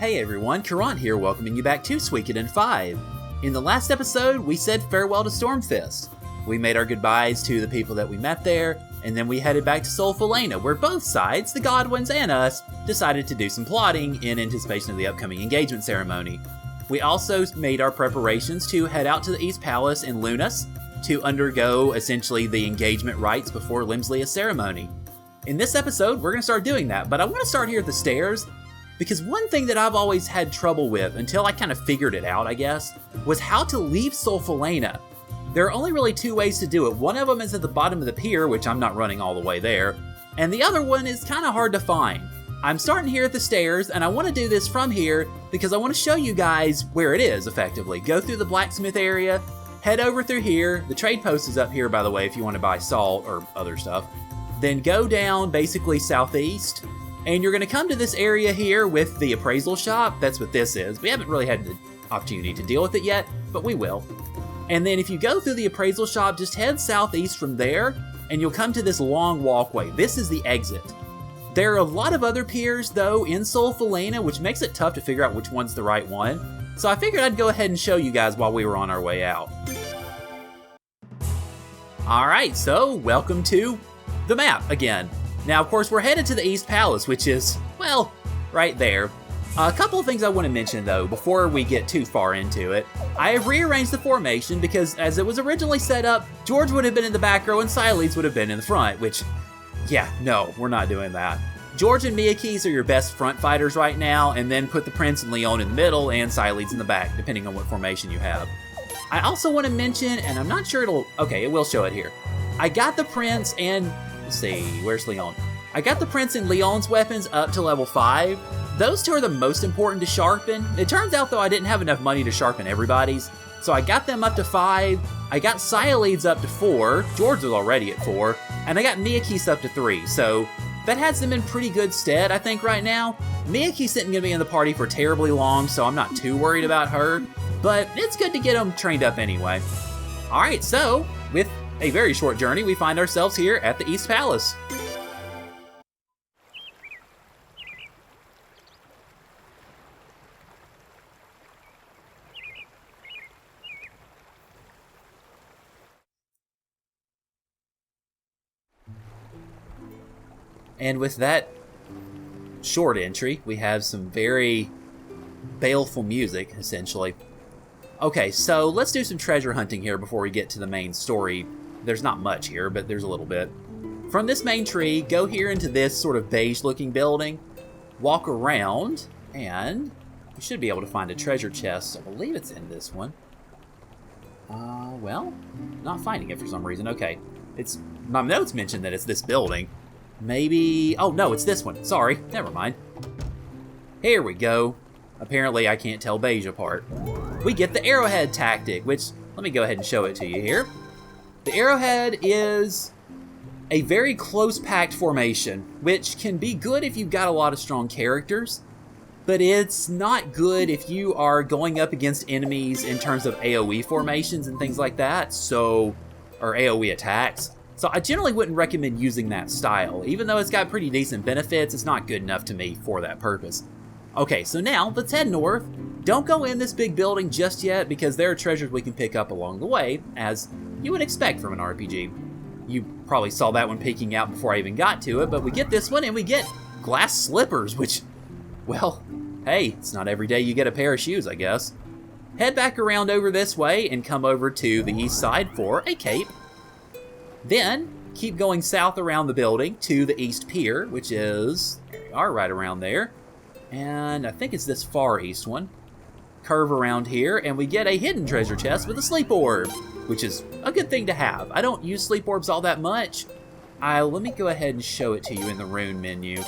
Hey everyone, Caront here, welcoming you back to Suikoden 5. In the last episode, we said farewell to Stormfist. We made our goodbyes to the people that we met there, and then we headed back to Solfalena, where both sides, the Godwins and us, decided to do some plotting in anticipation of the upcoming engagement ceremony. We also made our preparations to head out to the East Palace in Lunas to undergo, essentially, the engagement rites before Limslia's ceremony. In this episode, we're going to start doing that, but I want to start here at the stairs, because one thing that I've always had trouble with, until I kind of figured it out, I guess, was how to leave Solfalena. There are only really two ways to do it. One of them is at the bottom of the pier, which I'm not running all the way there, and the other one is kind of hard to find. I'm starting here at the stairs, and I want to do this from here because I want to show you guys where it is, effectively. Go through the blacksmith area, head over through here. The trade post is up here, by the way, if you want to buy salt or other stuff. Then go down, basically southeast, and you're going to come to this area here with the appraisal shop. That's what this is. We haven't really had the opportunity to deal with it yet, but we will. And then if you go through the appraisal shop, just head southeast from there, and you'll come to this long walkway. This is the exit. There are a lot of other piers, though, in Solfalena, which makes it tough to figure out which one's the right one. So I figured I'd go ahead and show you guys while we were on our way out. Alright, so welcome to the map again. Now, of course, we're headed to the East Palace, which is, well, right there. A couple of things I want to mention, though, before we get too far into it. I have rearranged the formation because, as it was originally set up, George would have been in the back row and Siledes would have been in the front, which, yeah, no, we're not doing that. George and Miyakis are your best front fighters right now, and then put the Prince and Leon in the middle and Siledes in the back, depending on what formation you have. I also want to mention, and I'm not sure it will show it here. I got the Prince and, let's see, where's Leon? I got the Prince and Leon's weapons up to level 5. Those two are the most important to sharpen. It turns out, though, I didn't have enough money to sharpen everybody's, so I got them up to 5. I got Siledes up to 4. George was already at 4. And I got Miyakis up to 3, so that has them in pretty good stead, I think, right now. Miyakis isn't going to be in the party for terribly long, so I'm not too worried about her, but it's good to get them trained up anyway. Alright, so, with a very short journey, we find ourselves here at the East Palace. And with that short entry, we have some very baleful music, essentially. Okay, so let's do some treasure hunting here before we get to the main story. There's not much here, but there's a little bit. From this main tree, go here into this sort of beige-looking building, walk around, and you should be able to find a treasure chest. I believe it's in this one. Well, not finding it for some reason. Okay, my notes mention that it's this building. Maybe... oh, no, it's this one. Sorry. Never mind. Here we go. Apparently, I can't tell beige apart. We get the arrowhead tactic, which... let me go ahead and show it to you here. The arrowhead is a very close-packed formation, which can be good if you've got a lot of strong characters, but it's not good if you are going up against enemies in terms of AoE formations and things like that, or AoE attacks. So I generally wouldn't recommend using that style. Even though it's got pretty decent benefits, it's not good enough to me for that purpose. Okay, so now let's head north. Don't go in this big building just yet because there are treasures we can pick up along the way, as you would expect from an RPG. You probably saw that one peeking out before I even got to it, but we get this one and we get glass slippers, which, well, hey, it's not every day you get a pair of shoes, I guess. Head back around over this way and come over to the east side for a cape. Then, keep going south around the building to the East Pier, which is, there we are, right around there. And I think it's this far east one. Curve around here, and we get a hidden treasure chest with a sleep orb, which is a good thing to have. I don't use sleep orbs all that much. Let me go ahead and show it to you in the rune menu.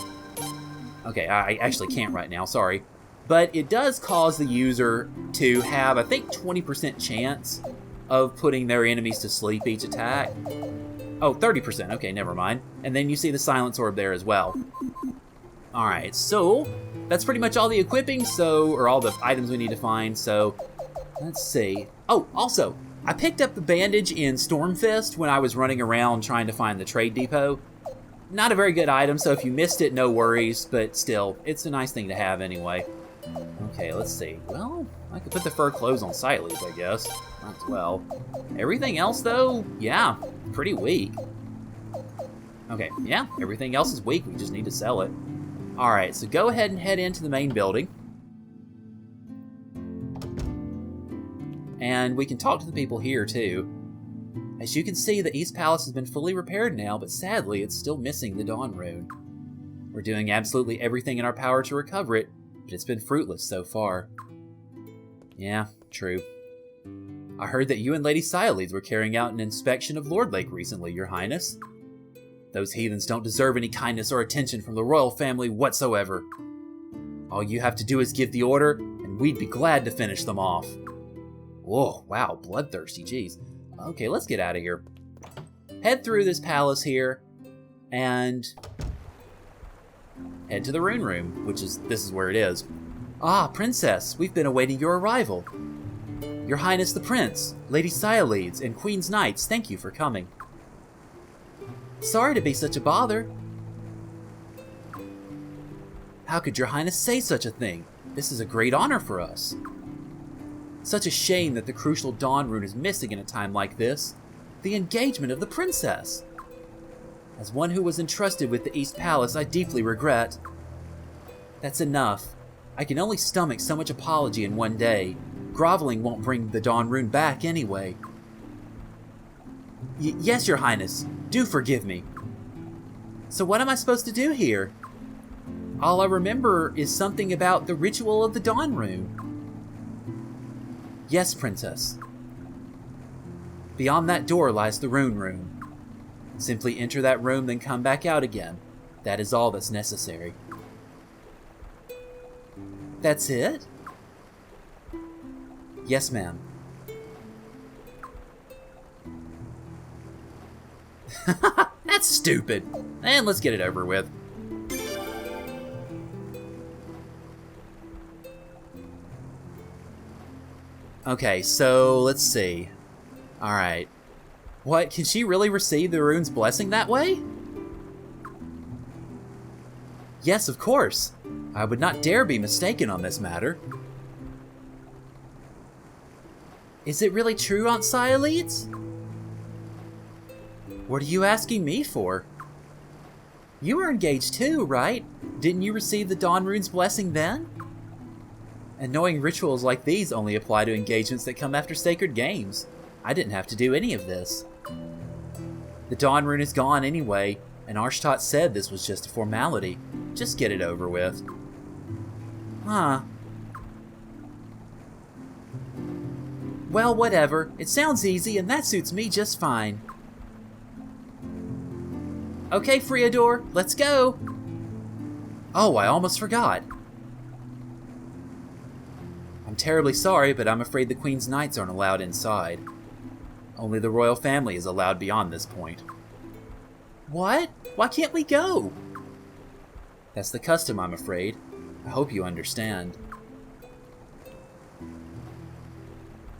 Okay, I actually can't right now, sorry. But it does cause the user to have, I think, 20% chance of putting their enemies to sleep each attack. Oh, 30%. Okay, never mind. And then you see the silence orb there as well. Alright, so that's pretty much all the equipping, or all the items we need to find, so let's see. Oh, also, I picked up the bandage in Stormfist when I was running around trying to find the trade depot. Not a very good item, so if you missed it, no worries, but still, it's a nice thing to have anyway. Okay, let's see. Well, I could put the fur clothes on Sileys, I guess. Might as well. Everything else, though, yeah, pretty weak. Okay, yeah, everything else is weak. We just need to sell it. Alright, so go ahead and head into the main building. And we can talk to the people here, too. As you can see, the East Palace has been fully repaired now, but sadly, it's still missing the Dawn Rune. We're doing absolutely everything in our power to recover it, but it's been fruitless so far. Yeah, true. I heard that you and Lady Sileys were carrying out an inspection of Lord Lake recently, Your Highness. Those heathens don't deserve any kindness or attention from the royal family whatsoever. All you have to do is give the order, and we'd be glad to finish them off. Whoa, wow, bloodthirsty, jeez. Okay, let's get out of here. Head through this palace here, and head to the Rune Room, this is where it is. Ah, Princess, we've been awaiting your arrival. Your Highness the Prince, Lady Sileys, and Queen's Knights, thank you for coming. Sorry to be such a bother. How could your Highness say such a thing? This is a great honor for us. Such a shame that the crucial Dawn Rune is missing in a time like this. The engagement of the princess. As one who was entrusted with the East Palace, I deeply regret. That's enough. I can only stomach so much apology in one day. Groveling won't bring the Dawn Rune back anyway. Yes, Your Highness. Do forgive me. So what am I supposed to do here? All I remember is something about the ritual of the Dawn Rune. Yes, Princess. Beyond that door lies the Rune Room. Simply enter that room, then come back out again. That is all that's necessary. That's it? Yes, ma'am. That's stupid. And let's get it over with. Okay, so let's see. Alright. What, can she really receive the rune's blessing that way? Yes, of course. I would not dare be mistaken on this matter. Is it really true, Aunt Sileys? What are you asking me for? You were engaged too, right? Didn't you receive the Dawn Rune's blessing then? And knowing rituals like these only apply to engagements that come after sacred games. I didn't have to do any of this. The Dawn Rune is gone anyway, and Arshtot said this was just a formality. Just get it over with. Huh. Well, whatever. It sounds easy, and that suits me just fine. Okay, Friador, let's go! Oh, I almost forgot. I'm terribly sorry, but I'm afraid the Queen's Knights aren't allowed inside. Only the royal family is allowed beyond this point. What? Why can't we go? That's the custom, I'm afraid. I hope you understand.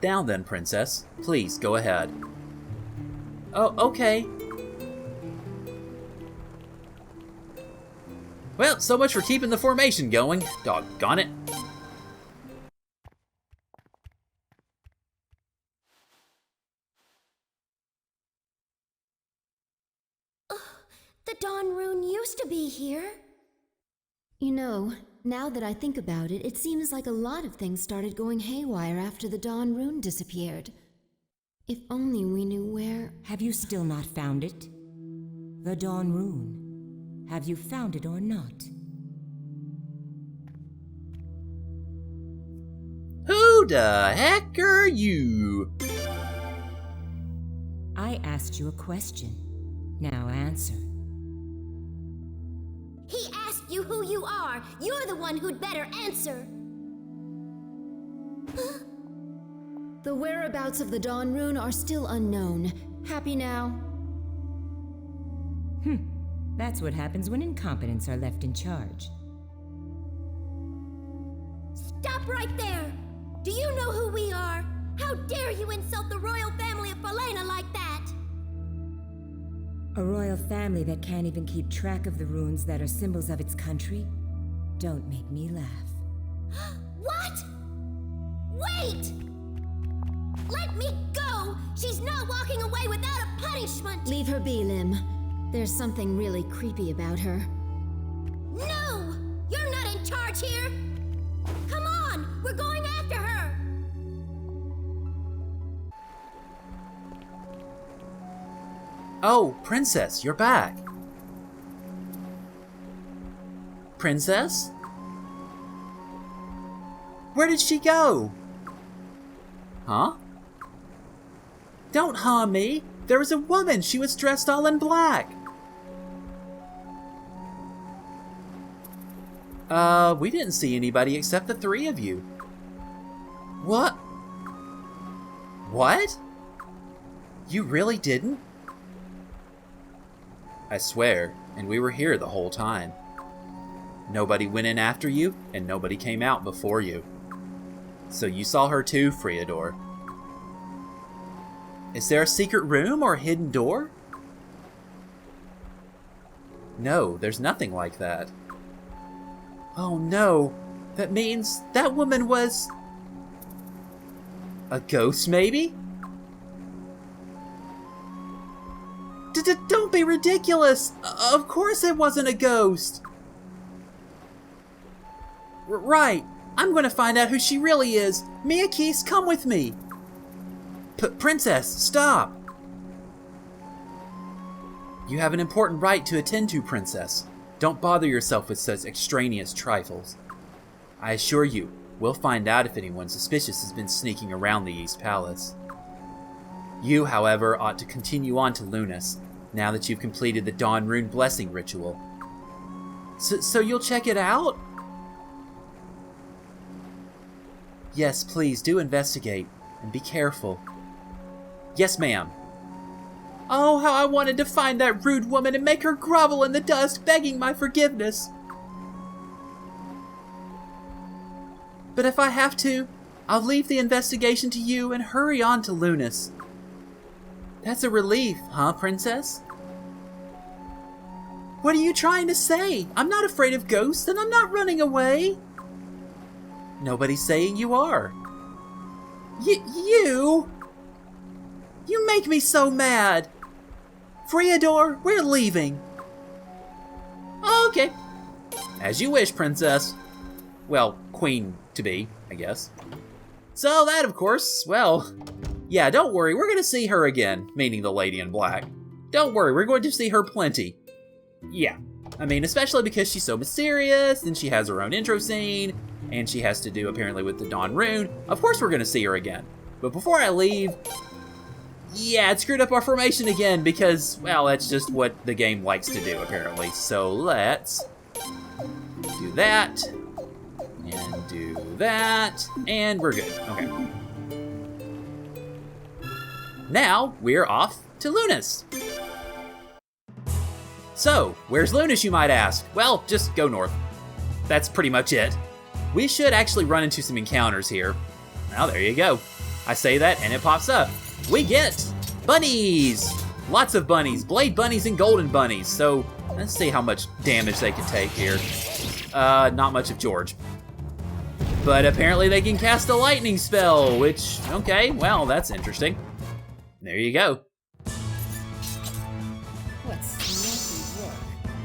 Now then, Princess. Please, go ahead. Oh, okay. Well, so much for keeping the formation going. Doggone it. The Dawn Rune used to be here. You know, now that I think about it, it seems like a lot of things started going haywire after the Dawn Rune disappeared. If only we knew where... Have you still not found it? The Dawn Rune. Have you found it or not? Who the heck are you? I asked you a question. Now answer. He asked you who you are. You're the one who'd better answer. The whereabouts of the Dawn Rune are still unknown. Happy now? That's what happens when incompetents are left in charge. Stop right there! Do you know who we are? How dare you insult the royal family of Falena like that? A royal family that can't even keep track of the runes that are symbols of its country? Don't make me laugh. Wait! Let me go! She's not walking away without a punishment! Leave her be, Lim. There's something really creepy about her. No! You're not in charge here! Come on! We're going after her! Oh, Princess, you're back. Princess? Where did she go? Huh? Don't harm me. There was a woman. She was dressed all in black. We didn't see anybody except the three of you. What? What? You really didn't? I swear, and we were here the whole time. Nobody went in after you, and nobody came out before you. So you saw her too, Friador. Is there a secret room or a hidden door? No, there's nothing like that. Oh no, that means that woman was... a ghost, maybe? Don't be ridiculous! Of course it wasn't a ghost! Right, I'm gonna find out who she really is. Miyakis, come with me! Princess, stop! You have an important right to attend to, Princess. Don't bother yourself with such extraneous trifles. I assure you, we'll find out if anyone suspicious has been sneaking around the East Palace. You, however, ought to continue on to Lunas, now that you've completed the Dawn Rune Blessing ritual. So you'll check it out? Yes, please, do investigate, and be careful. Yes, ma'am. Oh, how I wanted to find that rude woman and make her grovel in the dust, begging my forgiveness. But if I have to, I'll leave the investigation to you and hurry on to Lunas. That's a relief, huh, Princess? What are you trying to say? I'm not afraid of ghosts, and I'm not running away. Nobody's saying you are. You make me so mad. Friador, we're leaving. Okay. As you wish, Princess. Well, Queen-to-be, I guess. So that, of course, well... Yeah, don't worry, we're going to see her again, meaning the Lady in Black. Don't worry, we're going to see her plenty. Yeah, I mean, especially because she's so mysterious, and she has her own intro scene, and she has to do, apparently, with the Dawn Rune. Of course we're going to see her again. But before I leave... Yeah, it screwed up our formation again, because, well, that's just what the game likes to do, apparently. So let's do that, and do that, and we're good. Okay. Now, we're off to Lunas. So, where's Lunas, you might ask? Well, just go north. That's pretty much it. We should actually run into some encounters here. Now, there you go. I say that, and it pops up. We get bunnies! Lots of bunnies. Blade bunnies and golden bunnies. So, let's see how much damage they can take here. Not much of George. But apparently they can cast a lightning spell, which, okay, well, that's interesting. There you go. What snappy work.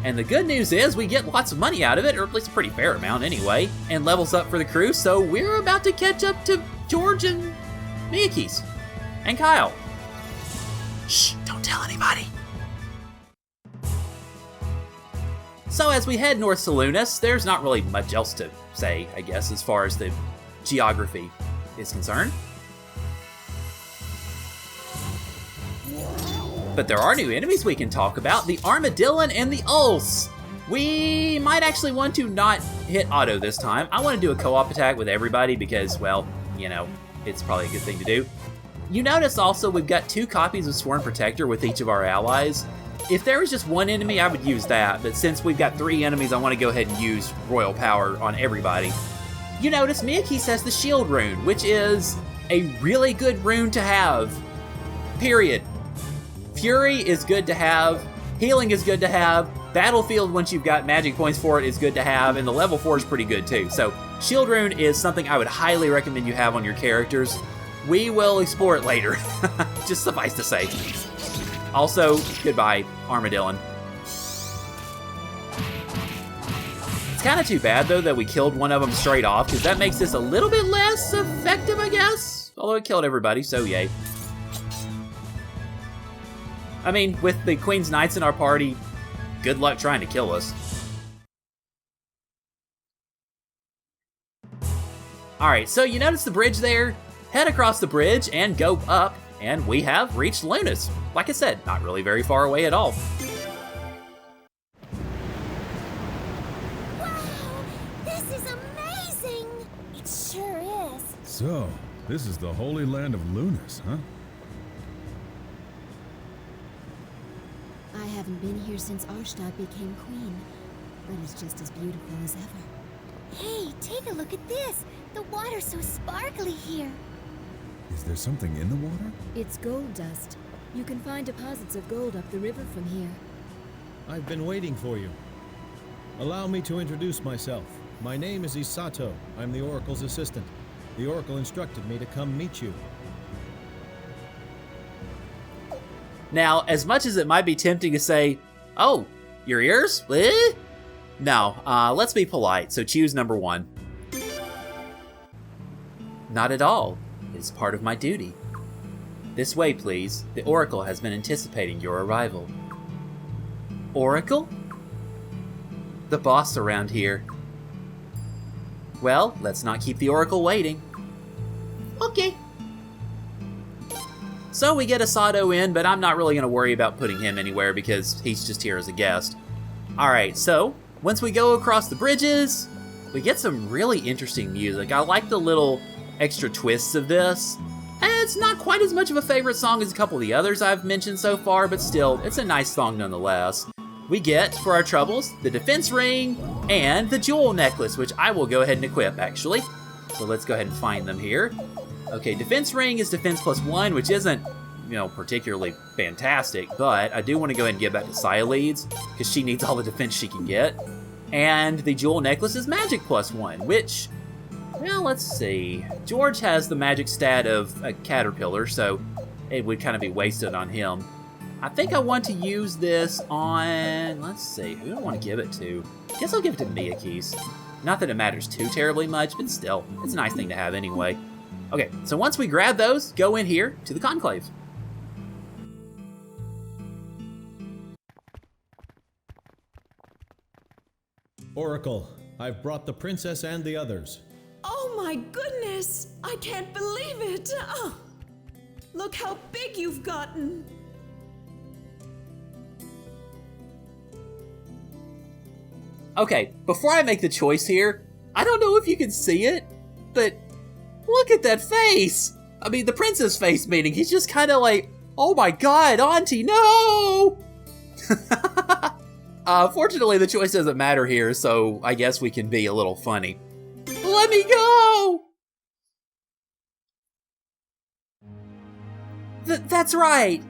And the good news is we get lots of money out of it, or at least a pretty fair amount anyway, and levels up for the crew, so we're about to catch up to George and Miyakis. And Kyle. Shh, don't tell anybody. So as we head north to Lunas, there's not really much else to say, I guess, as far as the geography is concerned. But there are new enemies we can talk about, the Armadillon and the Ulce. We might actually want to not hit auto this time. I want to do a co-op attack with everybody because, well, you know, it's probably a good thing to do. You notice also we've got 2 copies of Sworn Protector with each of our allies. If there was just one enemy, I would use that, but since we've got 3 enemies, I want to go ahead and use Royal Power on everybody. You notice Miyakis has the Shield rune, which is a really good rune to have. Period. Fury is good to have, healing is good to have, Battlefield, once you've got magic points for it, is good to have, and the level 4 is pretty good too. So Shield Rune is something I would highly recommend you have on your characters. We will explore it later, just suffice to say. Also, goodbye, Armadillon. It's kind of too bad, though, that we killed one of them straight off, because that makes this a little bit less effective, I guess. Although it killed everybody, so yay. I mean, with the Queen's Knights in our party, good luck trying to kill us. Alright, so you notice the bridge there? Head across the bridge and go up, and we have reached Lunas. Like I said, not really very far away at all. Wow! This is amazing! It sure is. So, this is the holy land of Lunas, huh? I haven't been here since Arstadt became queen, but it's just as beautiful as ever. Hey, take a look at this! The water's so sparkly here. Is there something in the water? It's gold dust. You can find deposits of gold up the river from here. I've been waiting for you. Allow me to introduce myself. My name is Isato. I'm the Oracle's assistant. The Oracle instructed me to come meet you. Now, as much as it might be tempting to say, oh, your ears? Eh? No, let's be polite, so choose number 1. Not at all. It is part of my duty. This way, please. The Oracle has been anticipating your arrival. Oracle? The boss around here. Well, let's not keep the Oracle waiting. Okay. So we get Asado in, but I'm not really going to worry about putting him anywhere because he's just here as a guest. Alright, so once we go across the bridges, we get some really interesting music. I like the little extra twists of this. And it's not quite as much of a favorite song as a couple of the others I've mentioned so far, but still, it's a nice song nonetheless. We get, for our troubles, the defense ring and the jewel necklace, which I will go ahead and equip, actually. So let's go ahead and find them here. Okay, defense ring is defense +1, which isn't, particularly fantastic, but I do want to go ahead and give that to Sialeeds, because she needs all the defense she can get. And the jewel necklace is magic +1, which, well, let's see. George has the magic stat of a caterpillar, so it would kind of be wasted on him. I think I want to use this on, let's see, who do I want to give it to? I guess I'll give it to Miyakis. Not that it matters too terribly much, but still, it's a nice thing to have anyway. Okay, so once we grab those, go in here to the Conclave. Oracle, I've brought the princess and the others. Oh my goodness! I can't believe it! Oh, look how big you've gotten! Okay, before I make the choice here, I don't know if you can see it, but look at that face! I mean, the princess face meaning, he's just kind of like, oh my god, Auntie, no! Fortunately, the choice doesn't matter here, so I guess we can be a little funny. Let me go! That's right!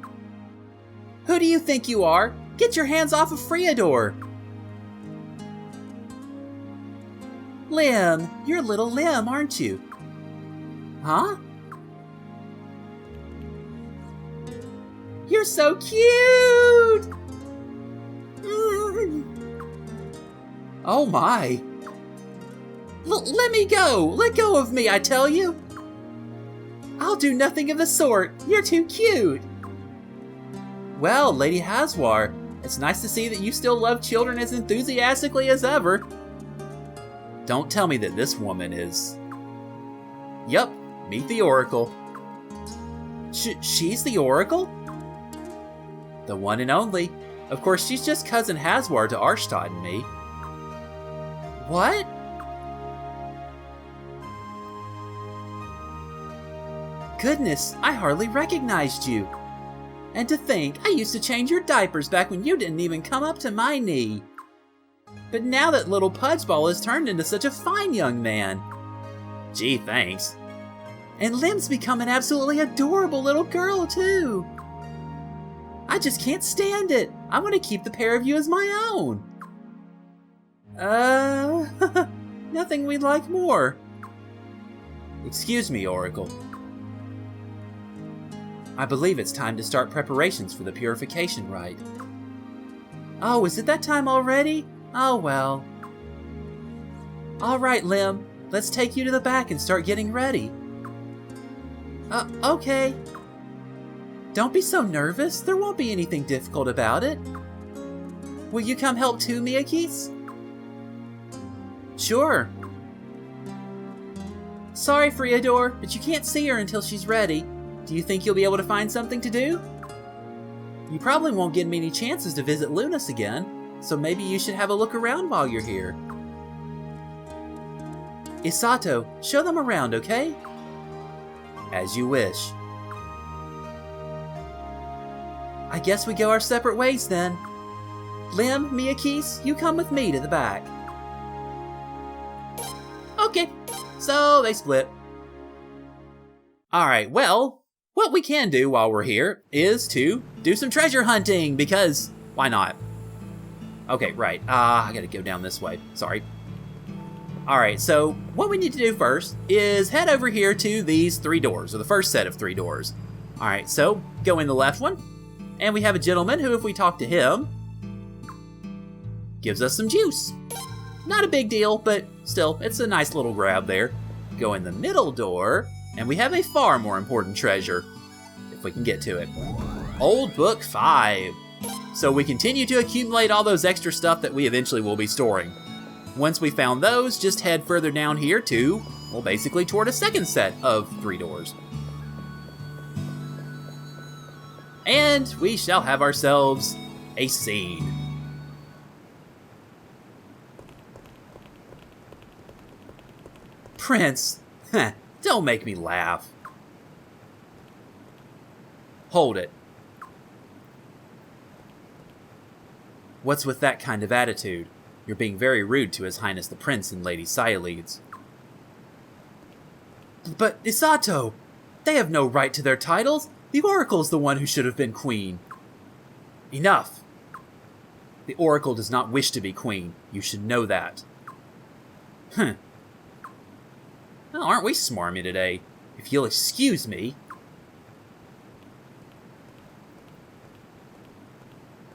Who do you think you are? Get your hands off of Friador! Lim, you're little Lim, aren't you? Huh? You're so cute! Oh my. Let me go! Let go of me, I tell you! I'll do nothing of the sort! You're too cute! Well, Lady Haswar, it's nice to see that you still love children as enthusiastically as ever. Don't tell me that this woman is... Yup, meet the Oracle. She's the Oracle? The one and only. Of course, she's just cousin Haswar to Arstadt and me. What? Goodness, I hardly recognized you. And to think, I used to change your diapers back when you didn't even come up to my knee. But now that little Pudgeball has turned into such a fine young man. Gee, thanks. And Lim's become an absolutely adorable little girl, too. I just can't stand it. I want to keep the pair of you as my own. Nothing we'd like more. Excuse me, Oracle. I believe it's time to start preparations for the purification rite. Oh, is it that time already? Oh, well. All right, Lim. Let's take you to the back and start getting ready. Okay. Don't be so nervous. There won't be anything difficult about it. Will you come help too, Miyakis? Sure. Sorry, Friador, but you can't see her until she's ready. Do you think you'll be able to find something to do? You probably won't get many chances to visit Lunas again, so maybe you should have a look around while you're here. Isato, show them around, okay? As you wish. I guess we go our separate ways then. Lim, Miyakis, you come with me to the back. Okay, so they split. Alright, well, what we can do while we're here is to do some treasure hunting, because why not? Okay, right, I gotta go down this way, sorry. Alright, so what we need to do first is head over here to these 3 doors, or the first set of 3 doors. Alright, so go in the left one, and we have a gentleman who, if we talk to him, gives us some juice. Not a big deal, but still, it's a nice little grab there. Go in the middle door, and we have a far more important treasure, if we can get to it. Old Book 5. So we continue to accumulate all those extra stuff that we eventually will be storing. Once we found those, just head further down here to, well, basically toward a second set of 3 doors. And we shall have ourselves a scene. Prince, don't make me laugh. Hold it. What's with that kind of attitude? You're being very rude to His Highness the Prince and Lady Cyalides. But Isato, they have no right to their titles. The Oracle's the one who should have been queen. Enough. The Oracle does not wish to be queen. You should know that. Well, aren't we smarmy today? If you'll excuse me.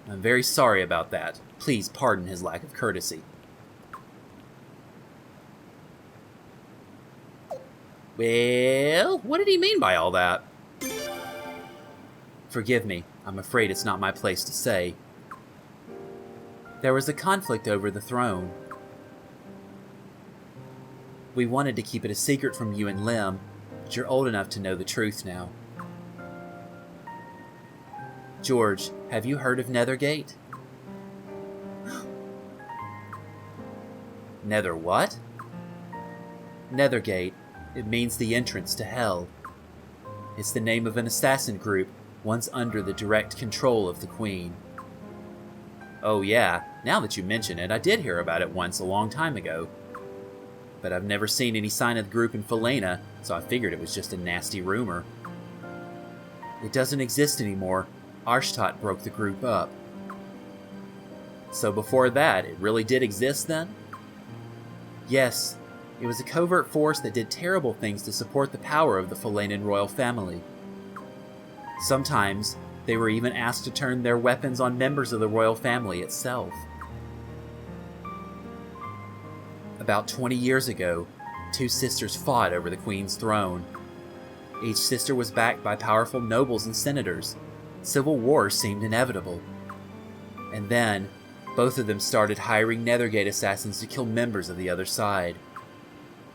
I'm very sorry about that. Please pardon his lack of courtesy. Well, what did he mean by all that? Forgive me. I'm afraid it's not my place to say. There was a conflict over the throne. We wanted to keep it a secret from you and Lim, but you're old enough to know the truth now. George, have you heard of Nethergate? Nether what? Nethergate. It means the entrance to hell. It's the name of an assassin group once under the direct control of the Queen. Oh yeah, now that you mention it, I did hear about it once a long time ago. But I've never seen any sign of the group in Falena, so I figured it was just a nasty rumor. It doesn't exist anymore. Arshtat broke the group up. So before that, it really did exist then? Yes, it was a covert force that did terrible things to support the power of the Falenan royal family. Sometimes, they were even asked to turn their weapons on members of the royal family itself. About 20 years ago, 2 sisters fought over the Queen's throne. Each sister was backed by powerful nobles and senators. Civil war seemed inevitable. And then, both of them started hiring Nethergate assassins to kill members of the other side.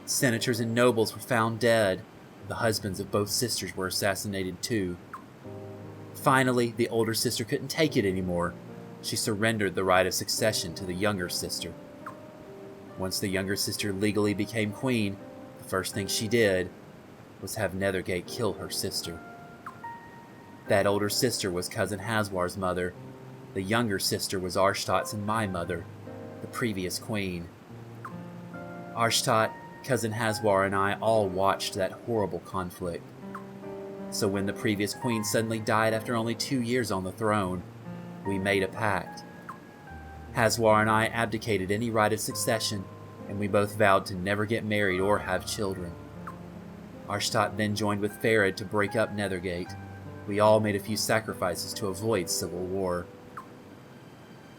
Senators and nobles were found dead. The husbands of both sisters were assassinated too. Finally, the older sister couldn't take it anymore. She surrendered the right of succession to the younger sister. Once the younger sister legally became queen, the first thing she did was have Nethergate kill her sister. That older sister was Cousin Haswar's mother. The younger sister was Arshtat's and my mother, the previous queen. Arshtat, Cousin Haswar, and I all watched that horrible conflict. So when the previous queen suddenly died after only 2 years on the throne, we made a pact. Haswar and I abdicated any right of succession, and we both vowed to never get married or have children. Arshtat then joined with Farid to break up Nethergate. We all made a few sacrifices to avoid civil war.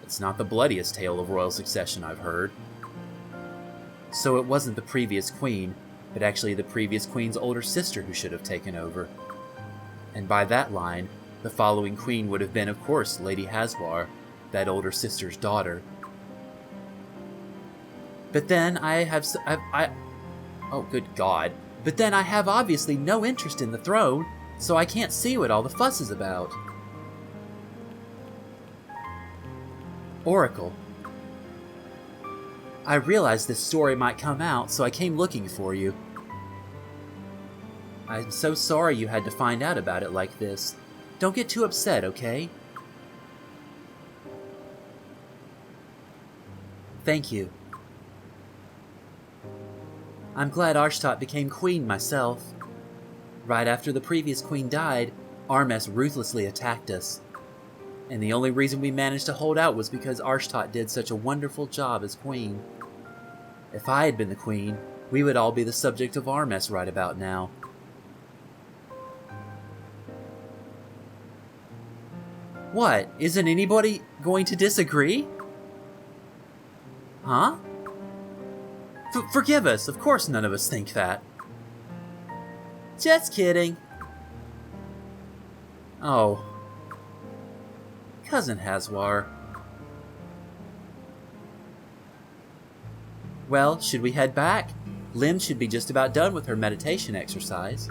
It's not the bloodiest tale of royal succession I've heard. So it wasn't the previous queen, but actually the previous queen's older sister who should have taken over. And by that line, the following queen would have been, of course, Lady Haswar, that older sister's daughter. But then oh, good God. But then I have obviously no interest in the throne, so I can't see what all the fuss is about. Oracle. I realized this story might come out, so I came looking for you. I'm so sorry you had to find out about it like this. Don't get too upset, okay? Thank you. I'm glad Arshtat became queen myself. Right after the previous queen died, Armes ruthlessly attacked us. And the only reason we managed to hold out was because Arshtat did such a wonderful job as queen. If I had been the queen, we would all be the subject of Armes right about now. What? Isn't anybody going to disagree? Huh? Forgive us, of course none of us think that. Just kidding. Oh. Cousin Haswar. Well, should we head back? Lim should be just about done with her meditation exercise.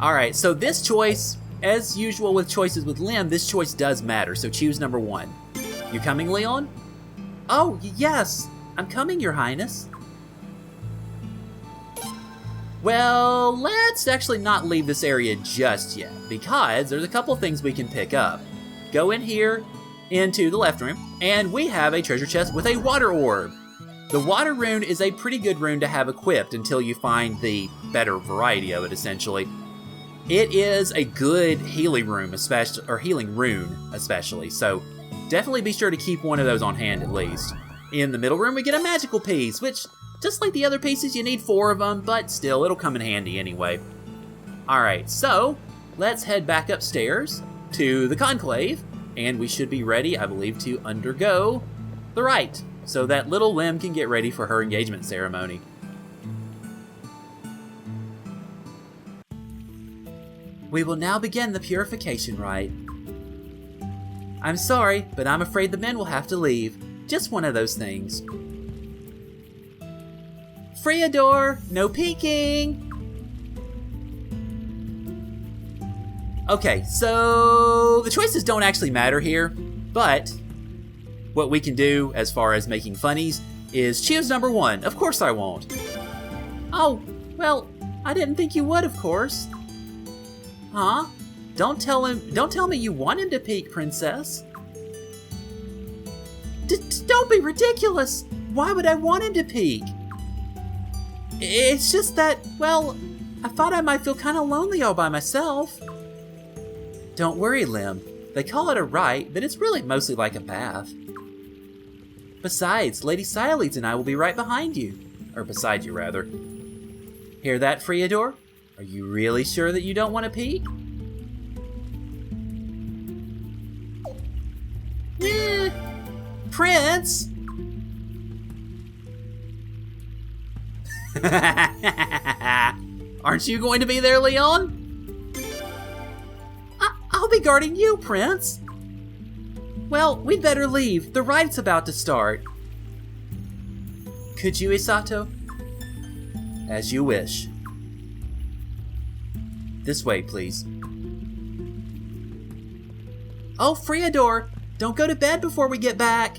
Alright, so this choice, as usual with choices with Lim, this choice does matter, so choose number 1. You coming, Leon? Oh, yes! I'm coming, Your Highness. Well, let's actually not leave this area just yet, because there's a couple things we can pick up. Go in here, into the left room, and we have a treasure chest with a water orb. The water rune is a pretty good rune to have equipped until you find the better variety of it, essentially. It is a good healing rune, especially, so definitely be sure to keep one of those on hand at least. In the middle room, we get a magical piece, which, just like the other pieces, you need 4 of them, but still, it'll come in handy anyway. Alright, so let's head back upstairs to the Conclave, and we should be ready, I believe, to undergo the rite, so that little Lim can get ready for her engagement ceremony. We will now begin the purification rite. I'm sorry, but I'm afraid the men will have to leave. Just one of those things. Freador, no peeking! Okay, so the choices don't actually matter here, but what we can do as far as making funnies is choose number 1. Of course I won't. Oh, well, I didn't think you would, of course. Huh? Don't tell me you want him to peek, Princess. Don't be ridiculous! Why would I want him to peek? It's just that, well, I thought I might feel kind of lonely all by myself. Don't worry, Lim. They call it a rite, but it's really mostly like a bath. Besides, Lady Sialeeds and I will be right behind you. Or beside you, rather. Hear that, Freador? Are you really sure that you don't want to peek? Prince! Aren't you going to be there, Leon? I'll be guarding you, Prince. Well, we'd better leave. The rite's about to start. Could you, Isato? As you wish. This way, please. Oh, Freador! Don't go to bed before we get back!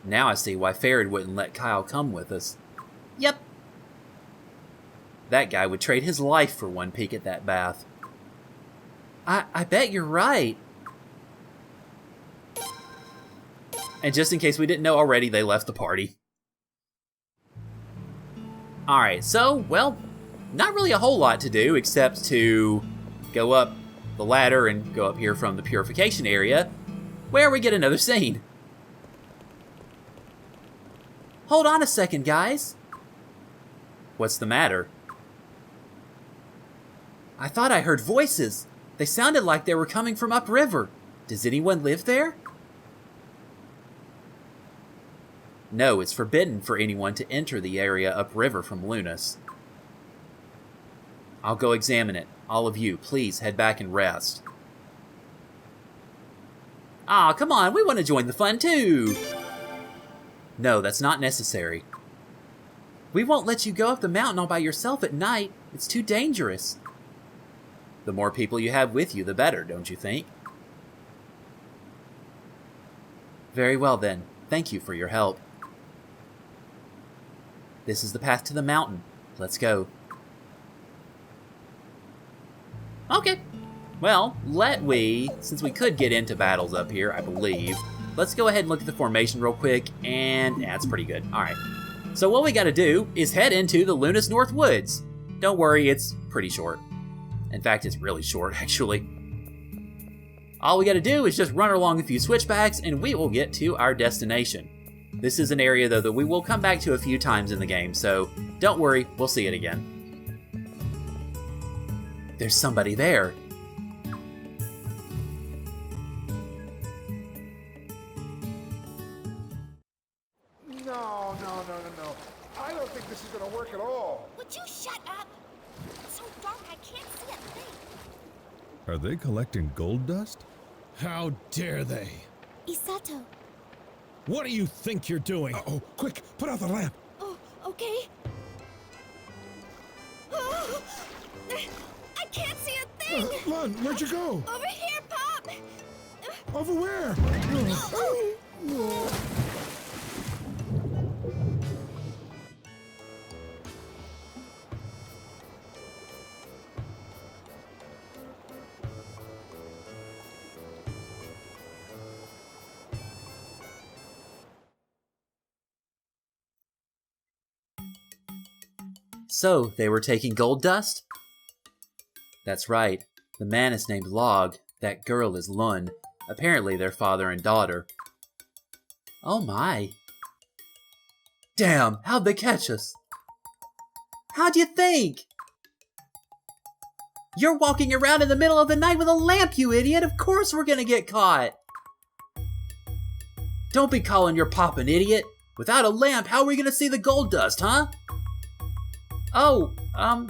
Now I see why Farid wouldn't let Kyle come with us. Yep. That guy would trade his life for one peek at that bath. I bet you're right. And just in case we didn't know already, they left the party. Alright, so, well, not really a whole lot to do except to go up the ladder and go up here from the purification area, where we get another scene. Hold on a second, guys. What's the matter? I thought I heard voices. They sounded like they were coming from upriver. Does anyone live there? No, it's forbidden for anyone to enter the area upriver from Lunas. I'll go examine it. All of you, please head back and rest. Aw, come on, we want to join the fun too! No, that's not necessary. We won't let you go up the mountain all by yourself at night. It's too dangerous. The more people you have with you, the better, don't you think? Very well then. Thank you for your help. This is the path to the mountain. Let's go. Okay. Well, since we could get into battles up here, I believe, let's go ahead and look at the formation real quick, and yeah, it's pretty good. Alright. So what we gotta do is head into the Lunas North Woods. Don't worry, it's pretty short. In fact, it's really short, actually. All we gotta do is just run along a few switchbacks, and we will get to our destination. This is an area, though, that we will come back to a few times in the game, so don't worry, we'll see it again. There's somebody there. No. I don't think this is gonna work at all. Would you shut up? It's so dark I can't see a thing. Are they collecting gold dust? How dare they? Isato. What do you think you're doing? Uh-oh, quick, put out the lamp. Oh, okay. Oh, I can't see a thing. Lon, where'd you go? Over here, Pop. Over where? So, they were taking gold dust? That's right. The man is named Log. That girl is Lun. Apparently they're father and daughter. Oh my. Damn, how'd they catch us? How'd you think? You're walking around in the middle of the night with a lamp, you idiot! Of course we're gonna get caught! Don't be calling your pop an idiot! Without a lamp, how are we gonna see the gold dust, huh? Oh, oh,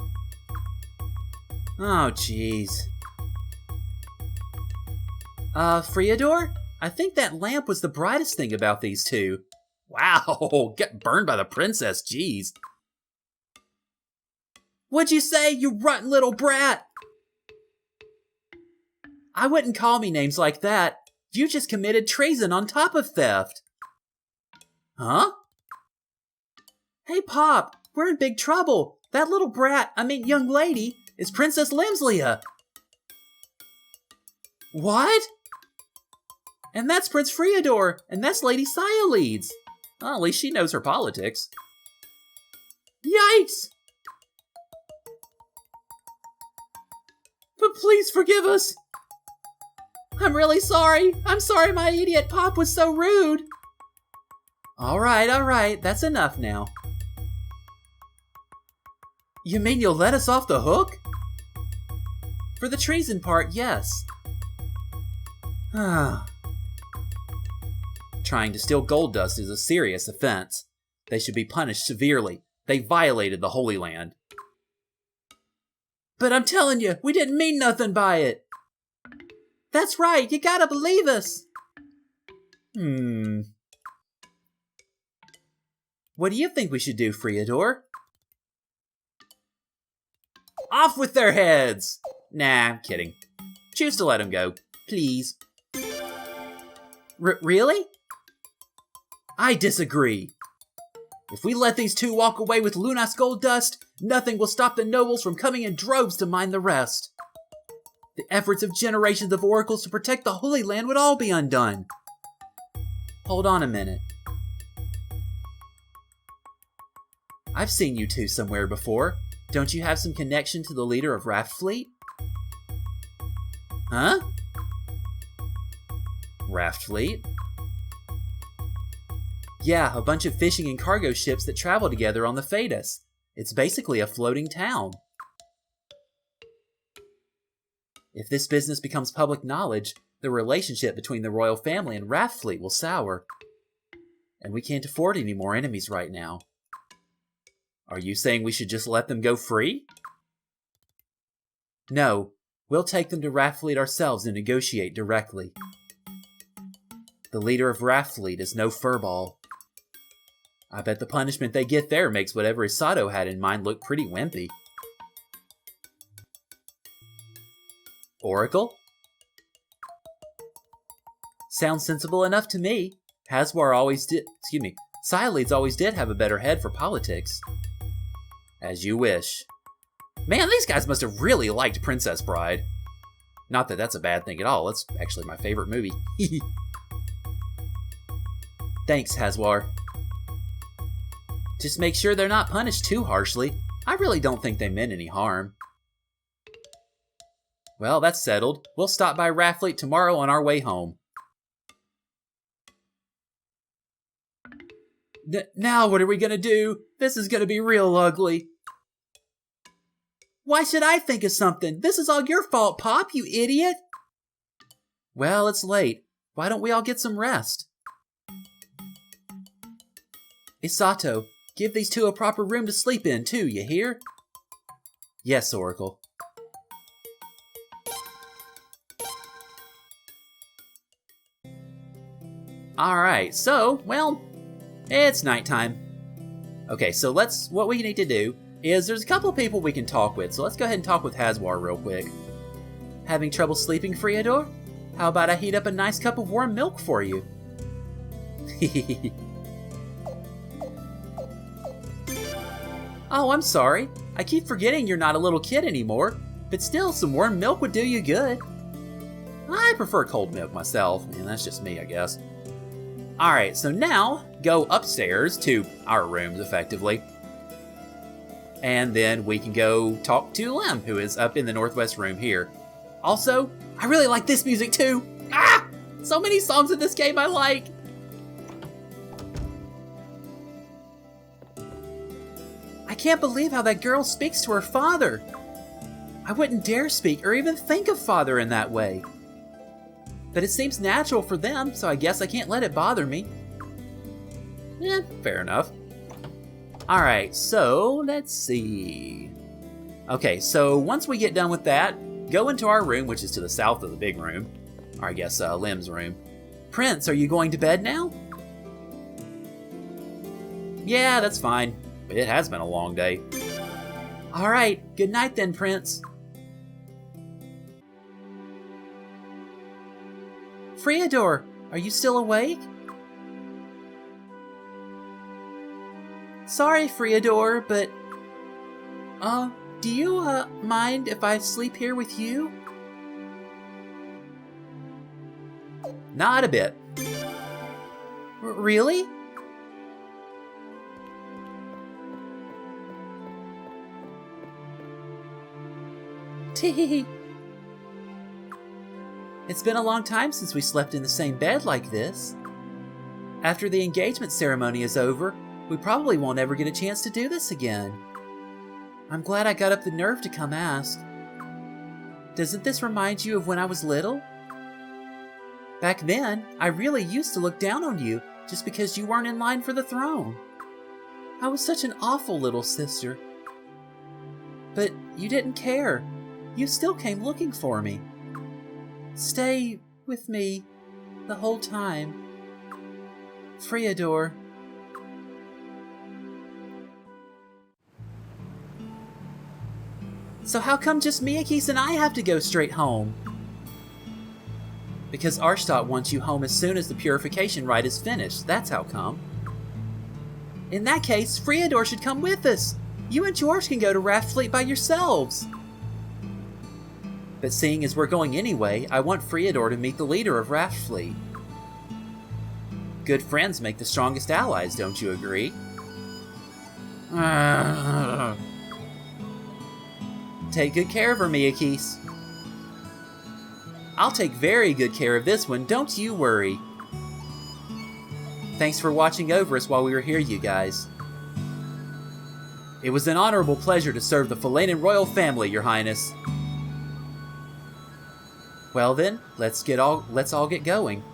jeez. Friador? I think that lamp was the brightest thing about these two. Wow, get burned by the princess, jeez. What'd you say, you rotten little brat? I wouldn't call me names like that. You just committed treason on top of theft. Huh? Hey, Pop, we're in big trouble. That little brat, young lady, is Princess Limslia. What? And that's Prince Friador, and that's Lady Cyaleeds. Well, at least she knows her politics. Yikes! But please forgive us. I'm really sorry. I'm sorry my idiot Pop was so rude. All right, that's enough now. You mean you'll let us off the hook? For the treason part, yes. Trying to steal gold dust is a serious offense. They should be punished severely. They violated the Holy Land. But I'm telling you, we didn't mean nothing by it. That's right, you gotta believe us. What do you think we should do, Friador? Off with their heads! Nah, I'm kidding. Choose to let them go, please. Really? I disagree. If we let these two walk away with Lunas gold dust, nothing will stop the nobles from coming in droves to mine the rest. The efforts of generations of oracles to protect the Holy Land would all be undone. Hold on a minute. I've seen you two somewhere before. Don't you have some connection to the leader of Raft Fleet? Huh? Raft Fleet? Yeah, a bunch of fishing and cargo ships that travel together on the Phaedos. It's basically a floating town. If this business becomes public knowledge, the relationship between the royal family and Raft Fleet will sour. And we can't afford any more enemies right now. Are you saying we should just let them go free? No, we'll take them to Raft Fleet ourselves and negotiate directly. The leader of Raft Fleet is no furball. I bet the punishment they get there makes whatever Isato had in mind look pretty wimpy. Oracle? Sounds sensible enough to me. Xyleads always did have a better head for politics. As you wish. Man, these guys must have really liked Princess Bride. Not that that's a bad thing at all. It's actually my favorite movie. Thanks, Hazwar. Just make sure they're not punished too harshly. I really don't think they meant any harm. Well, that's settled. We'll stop by Raft Fleet tomorrow on our way home. Now what are we gonna do? This is gonna be real ugly. Why should I think of something? This is all your fault, Pop, you idiot! Well, it's late. Why don't we all get some rest? Isato, give these two a proper room to sleep in, too, you hear? Yes, Oracle. Alright, so, well, it's nighttime. Okay, so what we need to do is there's a couple of people we can talk with, so let's go ahead and talk with Hazwar real quick. Having trouble sleeping, Friador? How about I heat up a nice cup of warm milk for you? Oh, I'm sorry. I keep forgetting you're not a little kid anymore, but still, some warm milk would do you good. I prefer cold milk myself, and that's just me, I guess. Alright, so now, go upstairs to our rooms, effectively. And then we can go talk to Lem, who is up in the northwest room here. Also, I really like this music too! Ah! So many songs in this game I like! I can't believe how that girl speaks to her father! I wouldn't dare speak or even think of father in that way. But it seems natural for them, so I guess I can't let it bother me. Fair enough. Alright, so let's see. Okay, so once we get done with that, go into our room, which is to the south of the big room. Or I guess Lem's room. Prince, are you going to bed now? Yeah, that's fine. It has been a long day. Alright, good night then, Prince. Friador, are you still awake? Sorry, Friador, but... do you, mind if I sleep here with you? Not a bit. Really? Tee. It's been a long time since we slept in the same bed like this. After the engagement ceremony is over, we probably won't ever get a chance to do this again. I'm glad I got up the nerve to come ask. Doesn't this remind you of when I was little? Back then, I really used to look down on you just because you weren't in line for the throne. I was such an awful little sister. But you didn't care. You still came looking for me. Stay with me the whole time. Friador. So how come just Miyakis and I have to go straight home? Because Arshtat wants you home as soon as the purification rite is finished. That's how come. In that case, Friador should come with us. You and George can go to Raft Fleet by yourselves. But seeing as we're going anyway, I want Friador to meet the leader of Raft Fleet. Good friends make the strongest allies, don't you agree? Take good care of her, Miyakis. I'll take very good care of this one, don't you worry. Thanks for watching over us while we were here, you guys. It was an honorable pleasure to serve the Falanan royal family, Your Highness. Well then, let's all get going.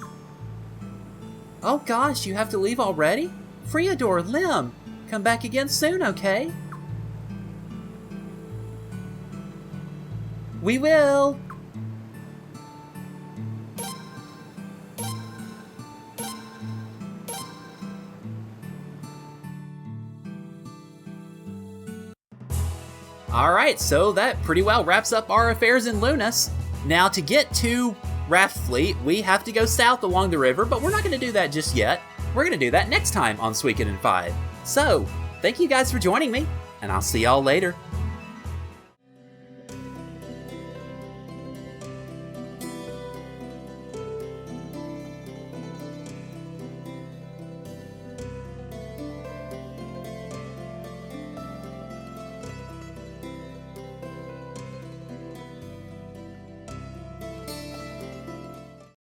Oh gosh, you have to leave already? Friador, Lim, come back again soon, okay? We will! Alright, so that pretty well wraps up our affairs in Lunas. Now to get to Raft Fleet, we have to go south along the river, but we're not going to do that just yet. We're going to do that next time on Suikoden 5. So, thank you guys for joining me, and I'll see y'all later.